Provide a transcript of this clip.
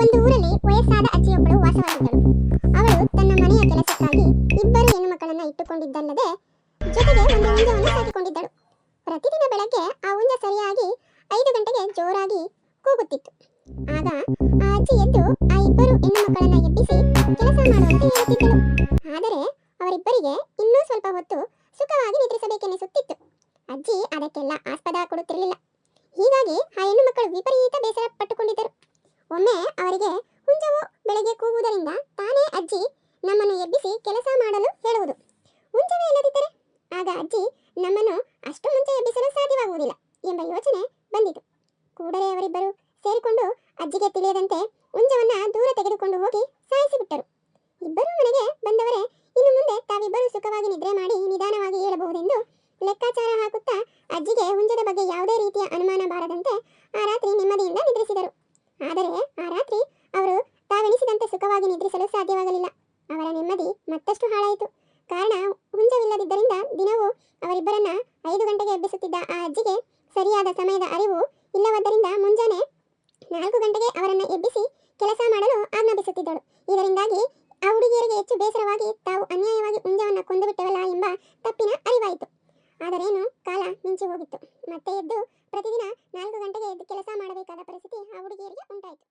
ಒಂದು ಊರಲ್ಲಿ ವಯಸ್ಸಾದ ಅಜ್ಜಿಯೊಬ್ಬಳು ವಾಸವಾಗಿದ್ದಳು. ಅವಳು ತನ್ನ ಮನೆಯ ಕೆಲಸಕ್ಕಾಗಿ ಇಬ್ಬರು ಹೆಣ್ಣು ಮಕ್ಕಳನ್ನ ಇಟ್ಟುಕೊಂಡಿದ್ದಲ್ಲದೆ ಜೊತೆಗೆ ಒಂದು ಹುಂಜವನ್ನು ಸಾಕಿಕೊಂಡಿದ್ದಳು. ಪ್ರತಿದಿನ ಬೆಳಗ್ಗೆ ಆ ಹುಂಜ ಸರಿಯಾಗಿ 5 ಗಂಟೆಗೆ ಜೋರಾಗಿ ಕೂಗುತ್ತಿತ್ತು. ಆಗ ಆ ಅಜ್ಜಿ ಎದ್ದು ಆ ಇಬ್ಬರು ಹೆಣ್ಣು ಮಕ್ಕಳನ್ನ ಎಬ್ಬಿಸಿ ಕೆಲಸ ಮಾಡುವಂತೆ ಹೇಳುತ್ತಿದ್ದಳು. ಆದರೆ ಅವರಿಬ್ಬರಿಗೆ ಇನ್ನೂ ಸ್ವಲ್ಪ ಹೊತ್ತು ಸುಖವಾಗಿ ನಿದ್ರಿಸಬೇಕೆನಿಸುತ್ತಿತ್ತು. ಅಜ್ಜಿ ಅದಕ್ಕೆಲ್ಲ ಆಸ್ಪದ ಕೊಡುತ್ತಿರಲಿಲ್ಲ. ಹೀಗಾಗಿ ಆ ಹೆಣ್ಣು ಮಕ್ಕಳು ವಿಪರೀತ ಬೇಸರ ಪಟ್ಟುಕೊಂಡಿದ್ದರು. ಒಮ್ಮೆ ಅವರಿಗೆ ಹುಂಜವು ಬೆಳಗ್ಗೆ ಕೂಗುವುದರಿಂದ ತಾನೇ ಅಜ್ಜಿ ನಮ್ಮನ್ನು ಎಬ್ಬಿಸಿ ಕೆಲಸ ಮಾಡಲು ಹೇಳುವುದು. ಹುಂಜವೇ ಇಲ್ಲದಿದ್ದರೆ ಆಗ ಅಜ್ಜಿ ನಮ್ಮನ್ನು ಅಷ್ಟು ಮುಂಚೆ ಎಬ್ಬಿಸಲು ಸಾಧ್ಯವಾಗುವುದಿಲ್ಲ ಎಂಬ ಯೋಚನೆ ಬಂದಿತು. ಕೂಡಲೇ ಅವರಿಬ್ಬರು ಸೇರಿಕೊಂಡು ಅಜ್ಜಿಗೆ ತಿಳಿಯದಂತೆ ಹುಂಜವನ್ನ ದೂರ ತೆಗೆದುಕೊಂಡು ಹೋಗಿ ಸಾಯಿಸಿಬಿಟ್ಟರು. ಇಬ್ಬರೂ ಮನೆಗೆ ಬಂದವರೇ ಇನ್ನು ಮುಂದೆ ತಾವಿಬ್ಬರು ಸುಖವಾಗಿ ನಿದ್ರೆ ಮಾಡಿ ನಿಧಾನವಾಗಿ ಹೇಳಬಹುದೆಂದು ಲೆಕ್ಕಾಚಾರ ಹಾಕುತ್ತಾ ಅಜ್ಜಿಗೆ ಹುಂಜದ ಬಗ್ಗೆ ಯಾವುದೇ ರೀತಿಯ ಅನುಮಾನ ಬಾರದಂತೆ ಆ ರಾತ್ರಿ ನೆಮ್ಮದಿಯಿಂದ ನಿದ್ರಿಸಿದರು. ಆದರೆ ಆ ರಾತ್ರಿ ಅವರು ತಾವೆನಿಸಿದಂತೆ ಸುಖವಾಗಿ ನಿದ್ರಿಸಲು ಸಾಧ್ಯವಾಗಲಿಲ್ಲ. ಅವರ ನೆಮ್ಮದಿ ಮತ್ತಷ್ಟು ಹಾಳಾಯಿತು. ಕಾರಣ ಹುಂಜವಿಲ್ಲದಿದ್ದರಿಂದ ದಿನವೂ ಅವರಿಬ್ಬರನ್ನ 5 ಗಂಟೆಗೆ ಎಬ್ಬಿಸುತ್ತಿದ್ದ ಆ ಅಜ್ಜಿಗೆ ಸರಿಯಾದ ಸಮಯದ ಅರಿವು ಇಲ್ಲವಾದ್ದರಿಂದ ಮುಂಜಾನೆ 4 ಗಂಟೆಗೆ ಅವರನ್ನು ಎಬ್ಬಿಸಿ ಕೆಲಸ ಮಾಡಲು ಆಜ್ಞಾಪಿಸುತ್ತಿದ್ದಳು. ಇದರಿಂದಾಗಿ ಆ ಹುಡುಗಿಯರಿಗೆ ಹೆಚ್ಚು ಬೇಸರವಾಗಿ ತಾವು ಅನ್ಯಾಯವಾಗಿ ಹುಂಜವನ್ನು ಕೊಂದು ಬಿಟ್ಟವಲ್ಲ ಎಂಬ ತಪ್ಪಿನ ಅರಿವಾಯಿತು. ಆದರೇನು ಕಾಲ ಮಿಂಚಿ ಹೋಗಿತ್ತು. ಮತ್ತೆ ಎದ್ದು ಪ್ರತಿದಿನ 4 ಗಂಟೆಗೆ ಎದ್ದು ಕೆಲಸ ಮಾಡಬೇಕಾದ ಪರಿಸ್ಥಿತಿ ಆ ಹುಡುಗಿಯರಿಗೆ ಉಂಟಾಯಿತು.